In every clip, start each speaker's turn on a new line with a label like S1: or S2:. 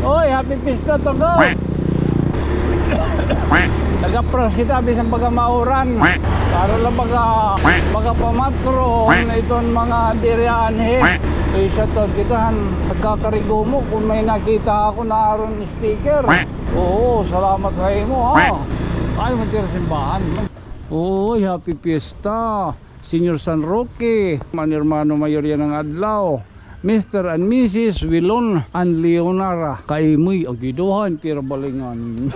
S1: Oy, happy pista to go. Nag-approach kita bisang baga mauran. Para lang baga pamatron itong mga dirianhe. So shoutout kita, nagkakarigo mo kung may nakita ako na aron sticker. Oo, salamat kayo mo ha. Ay, matira simbahan. Oy, happy fiesta Senior San Roque, manirmano mayor yan ng adlaw, Mr. and Mrs. Wilon and Leonara Kaimoy Agiduhan tira balingan.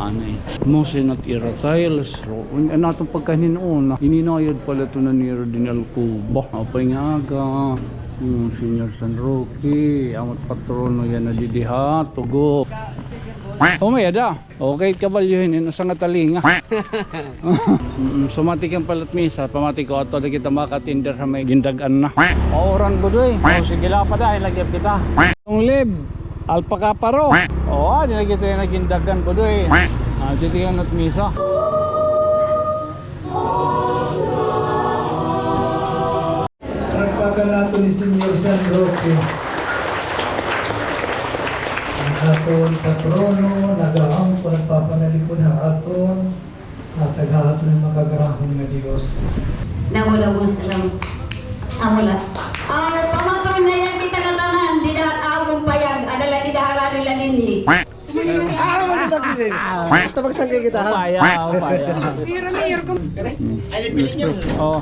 S1: Anay mo sinat ira tiles natong pagkahinon ininayad pala ito na niro din alkuba apay nga aga. Senior San Roque amat patrono yan na didiha tugo. Oh may ada. Okay kabalyuhin ino sa ngatalinga. Sumatik ang palat misa, pamati ko ato na kita makatinder sa may gindagan na. Oran ko doy. O sige la pa dahil lagi kita. Yung lib, alpaka paro. O, di na kita yung nagindagan ko doy. Dito yung at misa.
S2: Nagpagalato ni Senior San Roque. Aton patrono, nagaang po nagpapanalikod ha aton, at tagahaton ng makagarahong na Diyos.
S3: Nawala-was lang. Wala. Pamatron na yan kita na tanan, di na agong payag, adala di dahara nila nindi.
S2: Basta magsangkay kita ha.
S1: Upaya. Oh.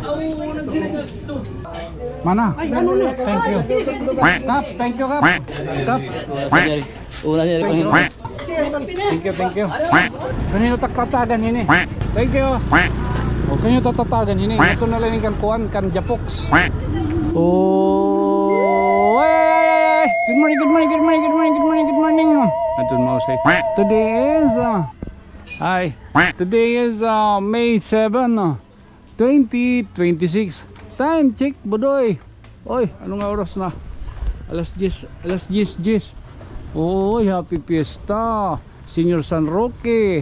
S1: Mana? Thank you. Kap, thank you Kap. Kap.
S4: Una niya rin ko.
S1: Thank you. Kanino tatatagan ini? Thank you. O kanino tatatagan ini? Ito na lang kan kuan kan Japox. Oh, hey. Good morning. Ito mo say. Today is May 7, 2026. Time check bodoy. Oy, anong oras na? Alas 10. Oy, happy fiesta Senior San Roque.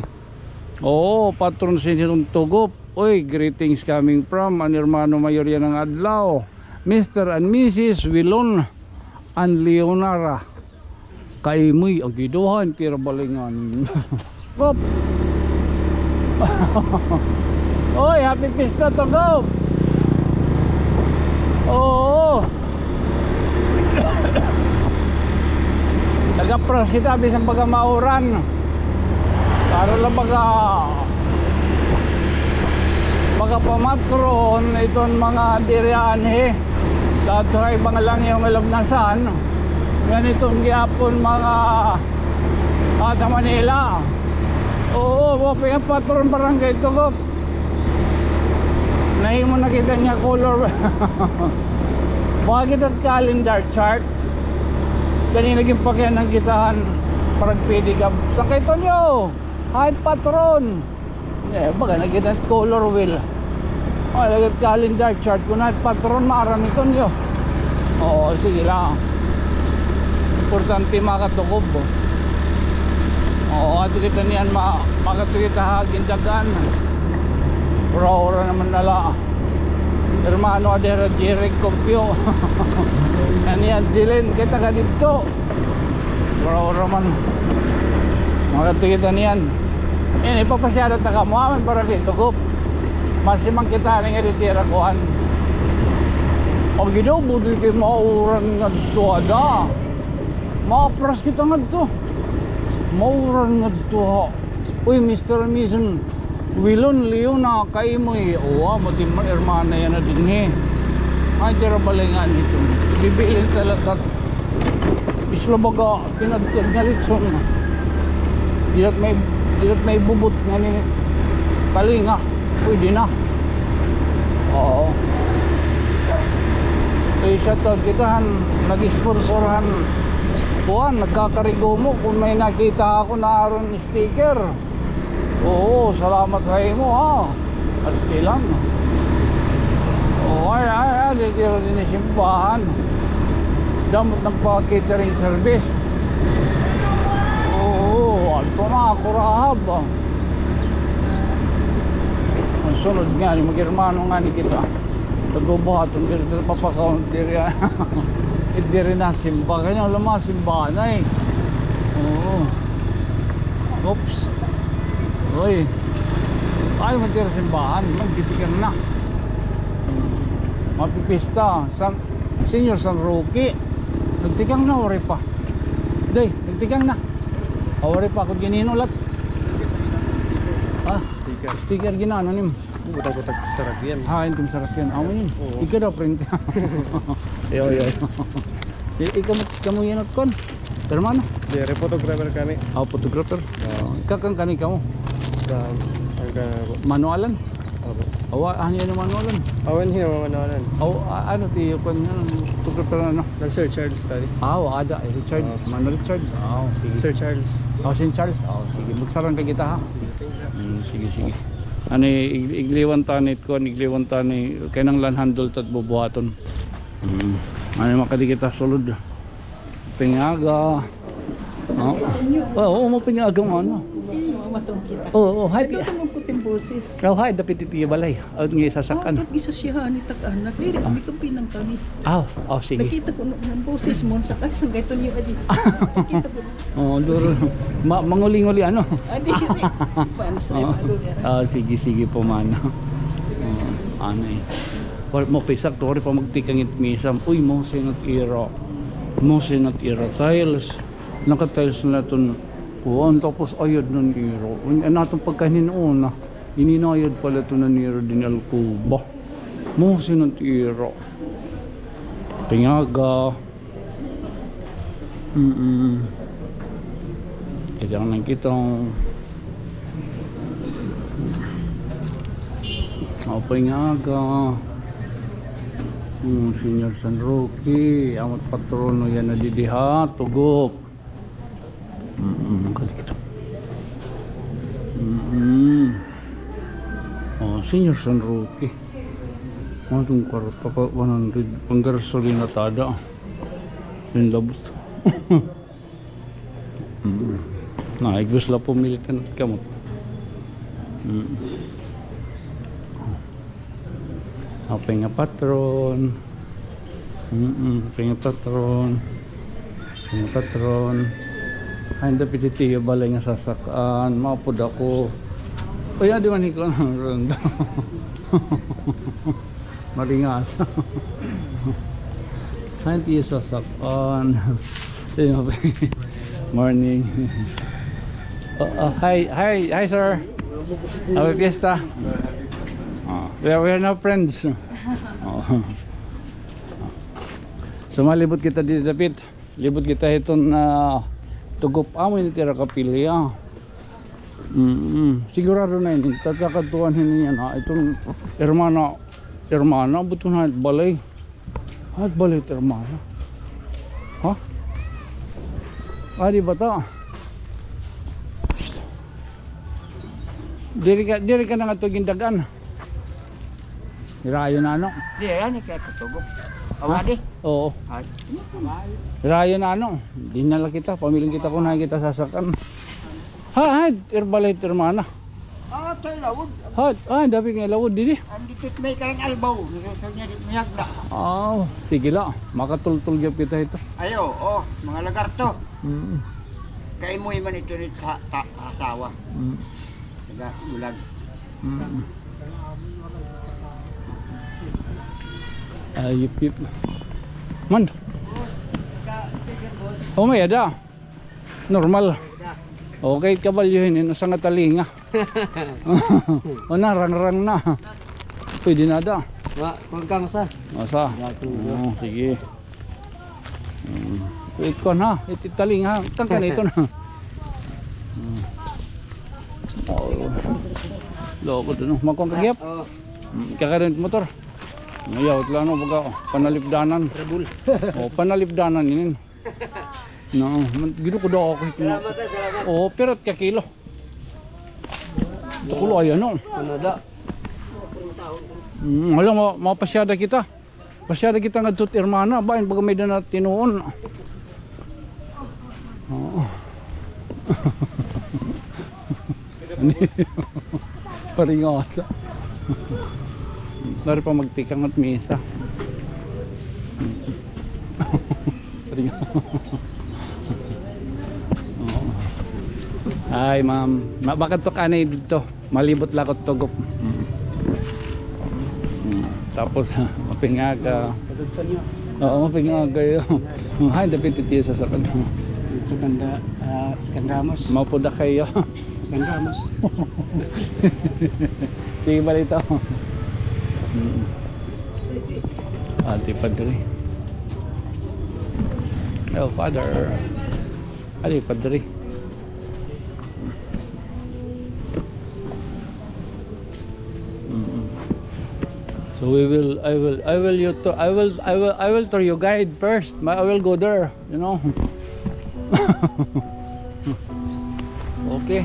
S1: Oh, patron Senior Tugop. Oy, greetings coming from manirmano mayor yan ng adlaw, Mr. and Mrs. Wilon and Leonara Kaimoy Agiduhan tira balingan. Gop. Oy, happy fiesta to go. Oh. Nag-approach kita bisang baga mauran. Para lang baga pamatron itong mga dirianhe. Lahat ay mga lang yung ilabnasan. Ganitong gihapon mga sa Manila. Oo, wapay ang patron barangay Tugop. Nahimo nakita niya color. Bakit at calendar chart? Kanina naging pakyan ng kitahan parang pwede ka sakay to nyo hi patron baga nakita color wheel lagit calendar chart ko na patron maarami to nyo. Oo sige lang importante makatukob ato kita niyan makatugita gindagan ora naman nala hermano adera Jeric Compio. Yan Jilin kita ka dito. Ora man makatugita niyan. Yan ipapasyado ta kamuaman para dito gop. Masimang kita nga ditira kuan. Og gidaw budoy kay maurang ngadto ada. Maapras kita ngadto. Maurang ngadto. Uy Mr. Mason Wilon Leona Kaimoy mo din hermana yan na din ay tira balingan ito bibilin talaga isla baga pinagtagalitson dilat may bubot nga ni kalinga pwede na. Oo so shoutout kita nag-sponsorhan kuhan nagkakarigo mo kung may nakita ako na aron sticker. Oo, salamat kayo mo ha. Alas kailan. Oo, ay, dito din yung simbahan. Damot ng pa-catering service. Oo, alto na, kurahab. Ang sunod nga, mag-irmano nga ni kita. Tagubuhaton, dito papakauntir yan. Hindi rin na simba. Kanya lumas simbahan na eh. Oops. Uy. Ay, matira simbahan. Magtitikan na. Mapipista. Senior San Roque. Nagtikang na, wari pa. Day, nagtikang na. Wari pa, kung gininulat. Sticker ginano nim.
S5: Butak-butak sarap yan.
S1: Hain kung sarap yan. Amo yun. Ikaw daw print.
S5: Yo.
S1: Ikaw kamu yanot kon. Pero mana?
S5: Dari photographer kami.
S1: Photographer. Kakang kani kamu.
S5: Hanggang
S1: Manualan.
S5: apa?
S1: Ano yan yung manualan?
S5: Awan hiya mamanualan.
S1: Ano tiyo kon yan? Photographer ano?
S5: Nang Sir Charles tadi.
S1: Ada. Richard. Manuel Richard. Sige.
S5: Sir Charles.
S1: St. Charles. Sige. Magsaran ka kita ha. Sige. Ano igliwan tanit ko, igliwan tani kay nang lanhandol tat bubuhaton. Ano makadikita sulod. Pingaga. Oo, mo pingaga mo ano.
S6: Matong kita.
S1: Hi.
S6: Nagtutungog ko ting boses.
S1: Hi, dapat iti balay. Out nga sasakan.
S6: Kat isa siya ni tak-anak. Dili kami pinang kami.
S1: Sige.
S6: Nakita ko ng boses mo sa kasang gayto niyo adi. Nakita ko.
S1: Duro. Manguli-nguli ano.
S6: Adi. Fans na
S1: Sige po man. Ano eh. Mo pisak tori pa magtikangit misam. Uy, mo sinot iro. Tiles. Naka-tiles na ton kuwan tapos ayod nun iro. Natong pagkanin una. Ininayad pala to na niro din alkuba. Mo sinot iro. Pingaga. Kaya nang kitang pingaga. Senior San Roque, amat patrono yan na didiha, tugok. Kalikito. Senior San Roque. Itong kwarta pa 100 panggasolina tada. Yung labot. Igwas la pumilitan at kamot. Penga patron. Penga patron. Ay, hindi pititiyo balay nga sasakaan. Mapod ako. Uy, di man hikla ng rondo. Maringas. Ay, hindi sasakaan. Morning. Hi sir. Happy fiesta. We are now friends. So malibot kita dito David. Libot kita itong tugop amo ni tira kapilya. Sigurado na yun. Tatakaduan niya na itong hermana buto na balay. At balay hermana. Ha? Di ba ta? Diri ka na nga ito gindagan. Hirayo na ano?
S7: Di yan, kaya katugog. Awadi?
S1: Oo. Hirayo na ano? Dinala kita, pamiling kita kung nakikita sasakan. Irbalay hermana.
S7: Sa lawod.
S1: Dapat nga lawod didi.
S7: Andito may karang albaw. Nisusunod niya dito mayagda.
S1: Sige la. Makatultul gyud kita ito.
S7: Ayo, mga lagarto. Kay mo man ito rin sa asawa. Taga bulag.
S1: Yip. Man. May ada. Normal. Okay, kabalyuhin ino sa ngatalinga. Rang na. Pwede na da.
S4: Huwag ka masa.
S1: Masa? Sige. Ikon ha, ititalinga. Tangka na ito na. Loko doon. Magkong kagyap. Kakarin motor. Ngayaw, ito lang baga panalipdanan. Panalipdanan yun. No, gino ko daw ako.
S4: Salamat.
S1: Pero ka kilo. Ito kulo ayan no.
S4: Kanada.
S1: Wala mapasyada kita. Pasyada kita nga tut hermana. Bain baga may na tinuon. Paringasa. Dari pa magtikang at misa. Ay ma'am, bakit to kanay dito? Malibot lakot tugop. Tapos mapingaga. Oo, mapingaga yun. Ay, dapat itiyo sa sakad.
S4: Ito Kandamos.
S1: Maupo na kayo.
S4: Kandamos.
S1: Sige ba dito? Ate Padre. Oh, Father. Ate Padre. So I will tour you guide first. I will go there, you know. Okay.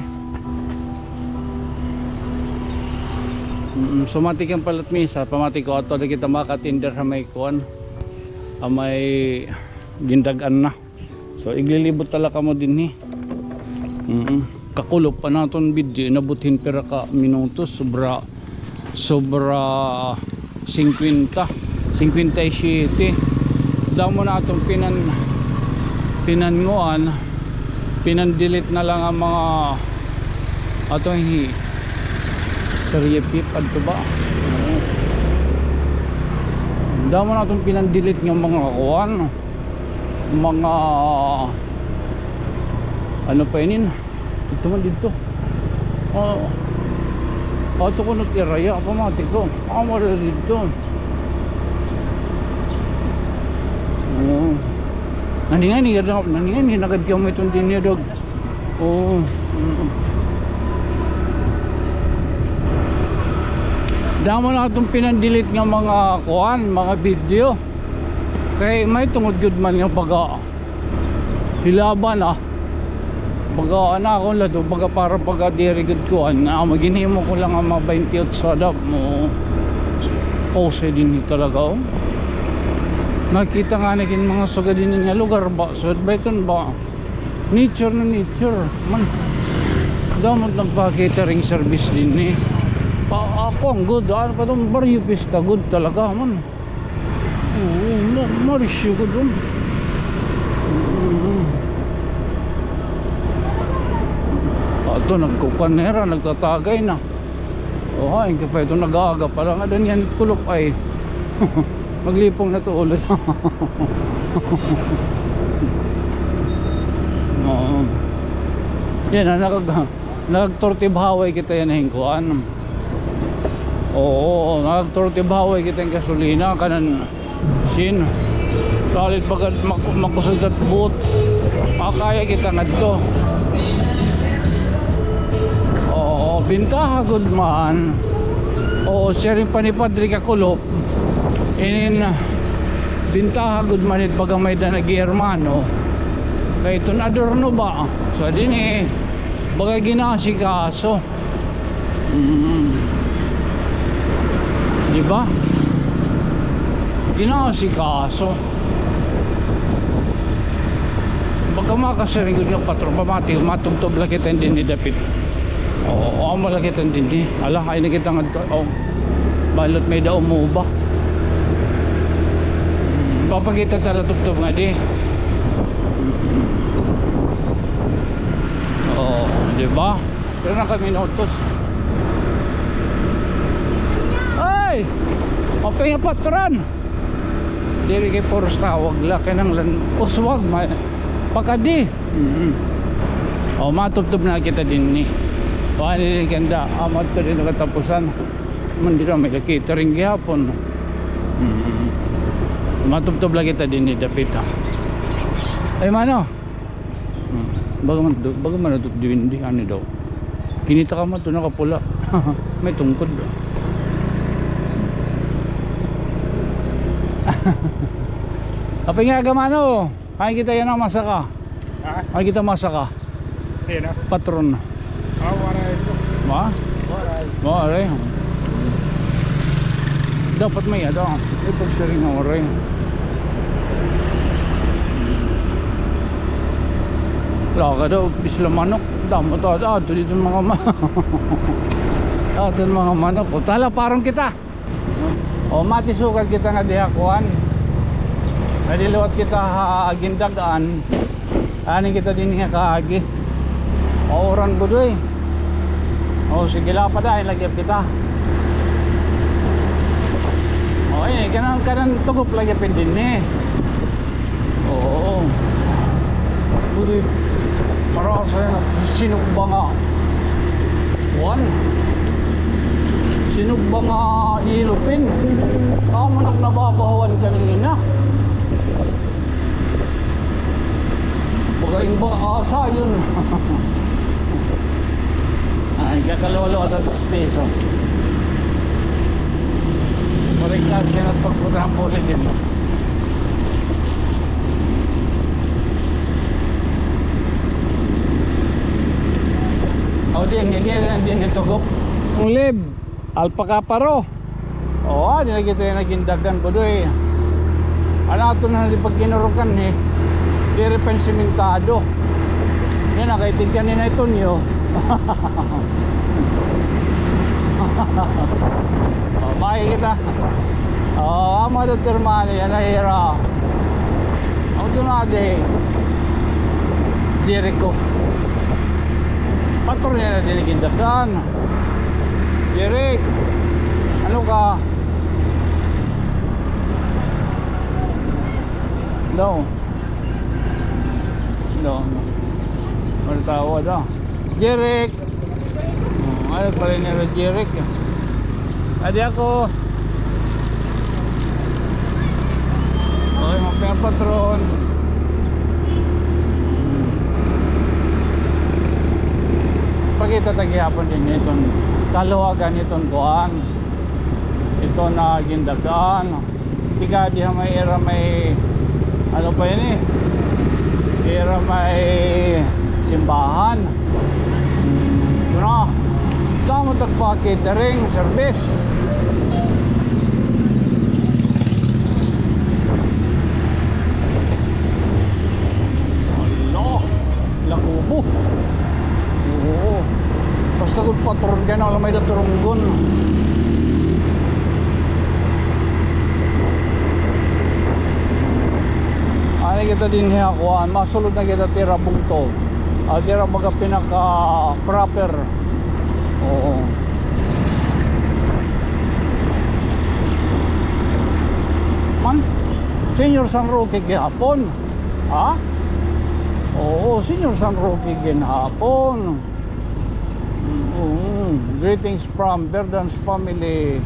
S1: Sumati kang palat misa, pamati ko ato na kita makatinder sa may kuan. May gindagan na. So iglilibot talaga mo din kakulop pa naton video inabutin pera ka minutos sobra 57 damo na atong pinandilit na lang ang mga atong sariyepip adto ba damo na atong pinandilit ng mga kuan mga ano pa yun ito man dito ito ko nagtiraya pamati ko mara dito naningan nagad ka mo itong din niya dog damo na itong pinandilit ng mga kuan mga video kay may tungod good man yung baga hilaban baga ako lado baga para baga diri good ko maginhimo ko lang ang mga 28 sadap mo pose din talaga nakita nga naging mga sugad din nga lugar ba so bayton ba nature na nature man damot nagpa-catering service din ako ang good ano pa itong barrio pista good talaga man marisyo ko dun ito nagkukanera nagtatagay na hain ka pa ito nag-aaga pala nga doon yan kulop ay maglipong na ito ulit yan nagtortibhaway kita yan hingkuan nagtortibhaway kita yung gasolina kanan sin salit pagkat makusod at boot kaya kita nga dito bintaha good man siya rin pa ni Padre Kakulop bintaha good man it pag may danagi-hermano kaya ito adorno ba so din baga ginasikaso diba ginasikaso baga makasarigod yung patron pamati matubtob lang kita hindi ni Dapit malaki itong dindi ala kayo nakita nga balot may daw mo ba papakita tala tuptop nga di diba pero na kami notos ay mapinga patron diri kay poros tawag laki ng uswag pakadi matuptop na kita din paano ganda amat to din nakatapusan mandira may catering gihapon matubtob lagi ta din ni Dapit ay mano bago man ito hindi ano daw kinita ka man ito nakapula may tungkod apay nga gamano ay kita yan ang masaka ay kita masaka patron waray dapat may ito sharing ng waray laka daw bisla manok damo ito dito mga mga manok tala parang kita matisukan kita nga dihakuan nadiluwat kita gindagaan aning kita din nga kaagi Mauran ko doy. Oh, sige lang pa dahil lagyan kita. Oh, eh, kanan tugop lagyan din eh. Oo. Budoy, para sa'yo na sinugba nga. One. Sinugba nga ilupin. Tama nababawan kanina. Bagaing ba asa yun. Ay, kakalolo at peso. Maringkas yan at pagputang po ulit din. O din ito gop. Ulib, alpaka paro. O, di na kita yung nagindagan ko doy. Ano ito na di pag kinurukan eh. Di repen simentado. Yan, nakaitig kanina ito niyo. O, bye kita. O, ama do termani, yan ay hira. Ang tunade, Jericho. Patron niya na dinigindagan. Jeric, ano ka? No. Ano tawad ah? Jeric. Ayaw pala niya na Jeric. Adi ako. Okay, mga patron. Pagkita tagyapon din itong kaluwagan itong kuan. Ito na gindagan. Tiga di may era may ano pa yun eh. Era may simbahan. Ito na. Tama tagpa-catering service. Allah. Lakubo. Oo. Basta kung patron ka na, alam may daturunggon. Ano kita din hiyakuan, masulod na kita tira bungto. Tira baga pinaka proper. Oo. Man, Senior San Roque gihapon. Ha? Oo, Senior San Roque gihapon. Greetings from Verdans family.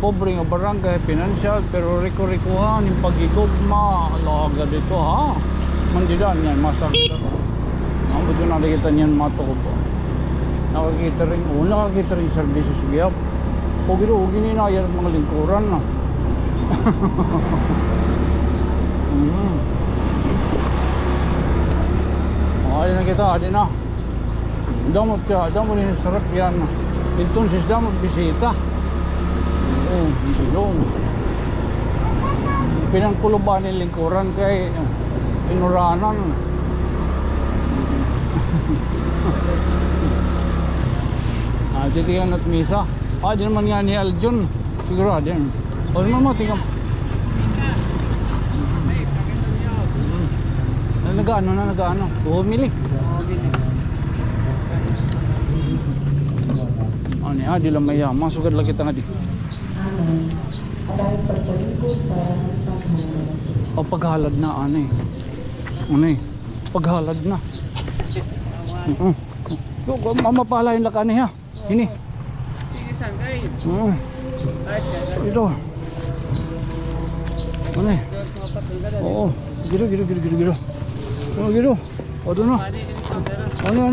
S1: Pobre nga barangay, financial, pero riko-rikuhan yung pagigugma. Alaga dito ha. Mandidan yan, masakit. Ang buto nakikita niyan matuko. Nakakita rin services giyap. Hugi ninayar at mga lingkuran na. Ayun na kita, adi na. Damot rin sarap yan. Entonces damot bisita. Oo, yun. Pinangkuluban ng lingkuran kay inuranan. Titigan at misa. Di naman nga ni Aljon. Siguro din. O naman mo, tingnan. Nagaano. Bumili. Ano di lang maya. Masugad lang kita nga di. O paghalad na paghalad na. Mamapala yung lakan niya. Ini. Ito. Oo. Giro. Oh, giro. O doon na. Ano.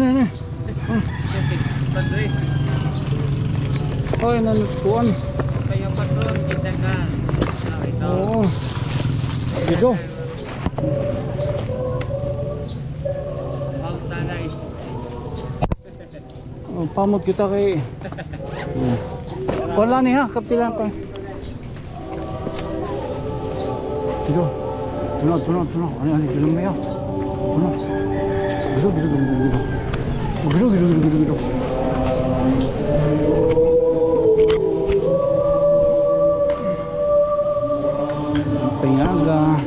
S1: Ay, nanutuan.
S4: Kayo patron, kita ka. Ito.
S1: Oo. Dito.
S4: Ang tanay.
S1: Pamot kita kay. Wala ni ha, kapilan pa. Dito. Tuno. Ano, dito mo yan. Tuno. Giro. Pengaga.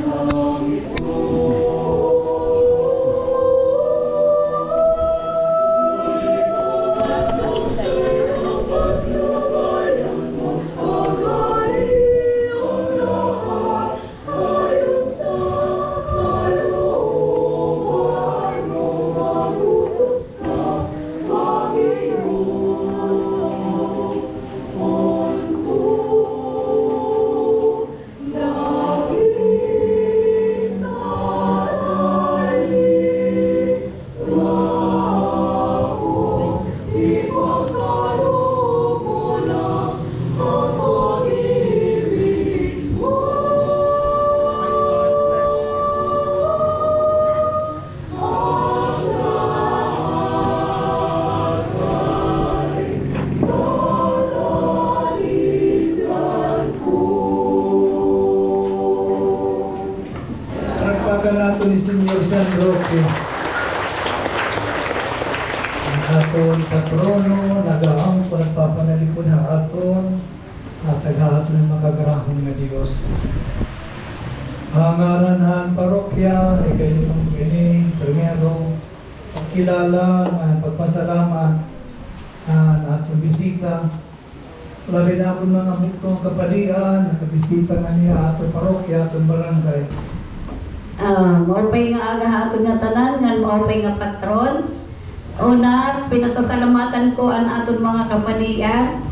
S2: aton sa trono, nagaang pagpapanalipod aton, at tagahaton ng makagarahong nga Diyos. Hangaran parokya, ikaw yung ini, primero, pagkilala, pagpasalamat, atong bisita. Labi na ako mga buktong kapalian, nakabisita nga niya atong parokya, atong barangay.
S3: Maupay nga aga haton nga tanan, nga maupay nga patron. Una, pinasasalamatan ko ang aton mga kapalian.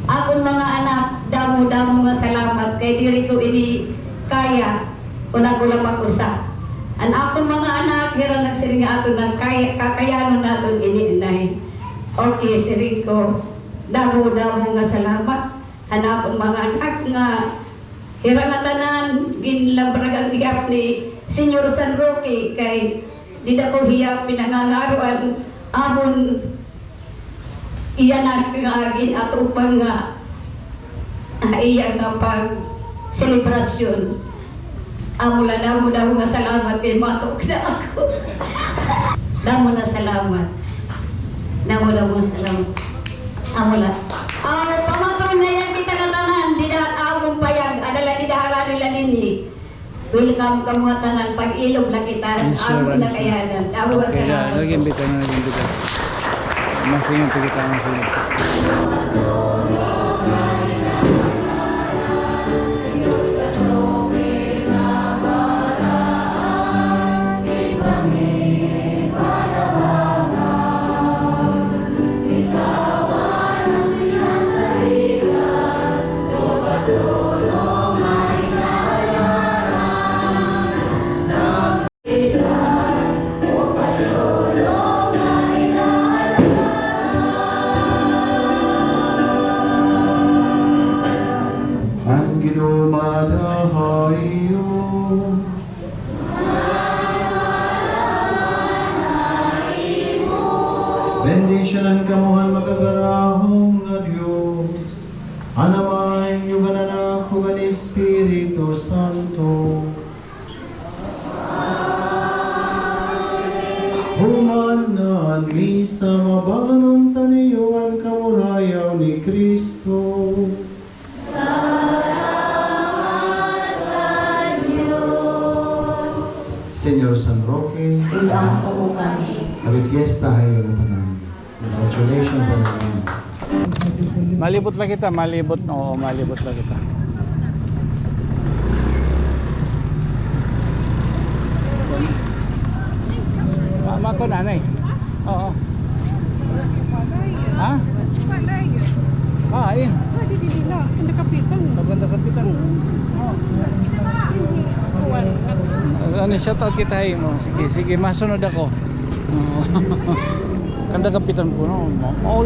S3: Akong mga anak, damo-damo nga salamat kay diri ko ini kaya una ko lang mag-usa. Ang akong mga anak, hirang nagsiring nga aton ng kakayanon naton ini inay. Okay, siring ko, damo-damo nga salamat. Ang akong mga anak nga hirang nga tanan, ginlabragang hiyap ni Senyor San Roque kay di na ko hiyap pinangangaruan amon iyan nga agin at upang nga iya nga pag selebrasyon. Amula damo nga salamat kay matok na ako. Damo na salamat. Damo salamat. Amula. Pamakaroon na yan kita na tanan, di na agong payag, adala di dahara nila nini. Welcome ka mga tanan, pag-ilog na kita, agong na kayanan. Damo nga salamat.
S1: Naging bitan. Masing kita masing.
S8: Ang ginumadahayo bendisyonan kamuhan magagarahong nga Diyos anamahin yung anak ko ng Espiritu Santo humanan mi sa mabanong taniyuan kamurayaw ni Kristo. Señor San Roque, happy fiesta kayo na tanan. Congratulations sa naman.
S1: Malibot lang kita, malibot. Oo, malibot lang kita. Mama ko nanay. Oo. Ha? Ayun. Kapitan. Ano siya tawag kita mo? Sige, masunod ako. Kanda kapitan po no.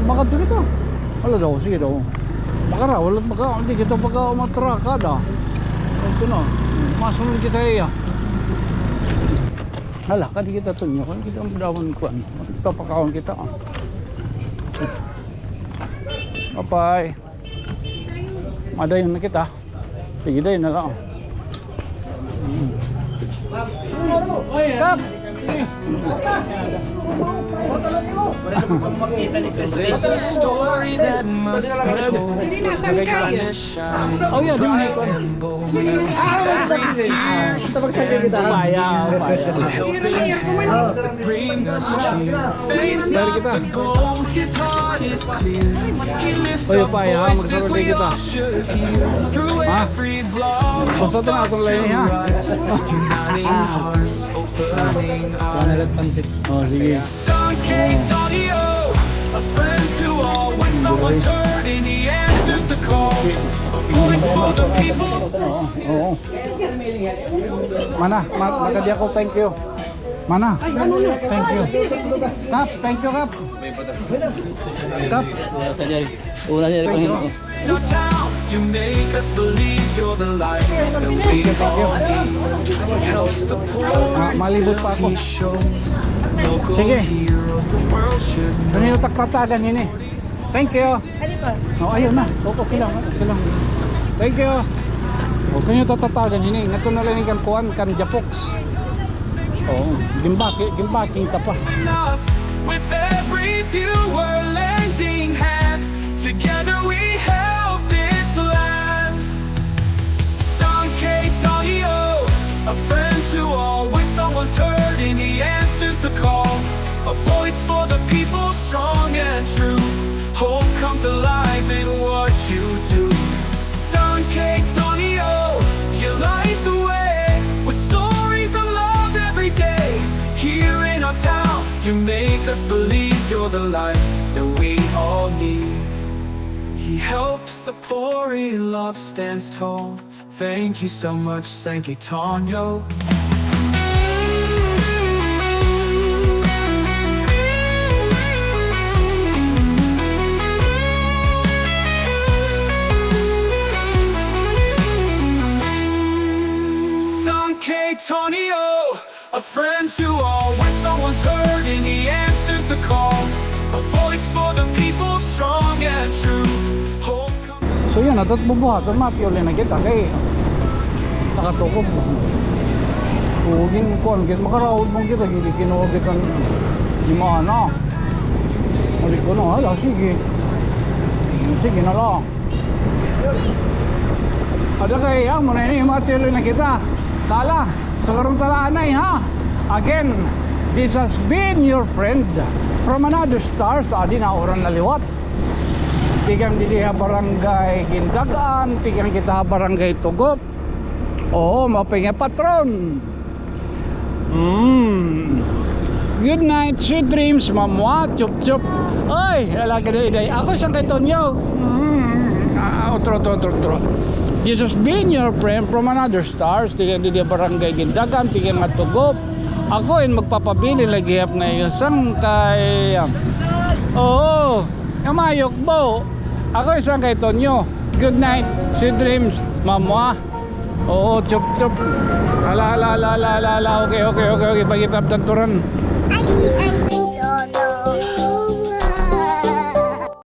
S1: Makadto kita. Wala daw, sige daw. Makara, wala hindi kita pagka umatrakada. Ito na. Masunod kita iya. Hala, kadi kita tunyo. Kadi kita madawan ko ano. Papakaon kita. Bye. Madayon na kita. Sige dayon na lang. Kap!
S9: There's a story that must be told.
S1: Oh yeah, di mo na ito.
S9: Every tear he spent with helping hands that bring us cheer. Fame's not the goal, his heart is clear. He lifts up voices we all should hear. Through every vlog, stars to rise. Uniting hearts, opening eyes. Sun King's audio, a friend to all. When someone's hurting, he answers the call. A voice for the people.
S1: Oo. Mana, magkadi ako, thank you. Mana, thank you. Kap, thank you, Kap. Kap.
S9: No town, you make us believe you're the light that we all need. Helps the poor
S1: malibot pa ako.
S9: he shows. Local
S1: Sige.
S9: heroes the world should know.
S1: Ganyan takpatagan yun eh. Thank you. Oh, ayun na. Okay lang. Thank you. O kanyo tatatagan yun eh. Ngato na lang yung kuhan, kan Japox. Oo. Gimbaking ka pa.
S9: Enough with every view a voice for the people, strong and true. Hope comes alive in what you do. Son K. Tonio, you light the way with stories of love every day. Here in our town, you make us believe you're the light that we all need. He helps the poor, he love stands tall. Thank you so much, Sankey Tonyo. Sankey Tonyo, a friend to all. When someone's hurting, he answers the call. A voice for the people, strong and true. Hope comes.
S1: So yun, atot bubuhaton mapiyoli na kita kay nakatukob. Hugin ko, kit makarawod mong kita, gikinuhugit ang limana. Ulit ko na, hala, sige. Sige na lang. Ada kaya mo na ini mapiyoli na kita. Tala, sa karong talaanay ha. Again, this has been your friend from another star sa adi na oran na liwat. Tikam dili ha barangay Gindagan, tikam kita ha barangay Tugop. Oo, mapinga patron. Good night, sweet dreams, mamwa, chup chup. Oy, alaga day. Ako isang kay Tonyo. Otro. This has been your friend from another stars. Tikam dili ha barangay Gindagan, tikam nga Tugop. Ako ay magpapabili lagi hap ngayon isang kay oo, kamayok bo. Ako isang kay Tonyo. Good night, sweet dreams, mamwa. Oo, chup chup. Ala. Okay. Pagitap tanturan.
S10: I don't know.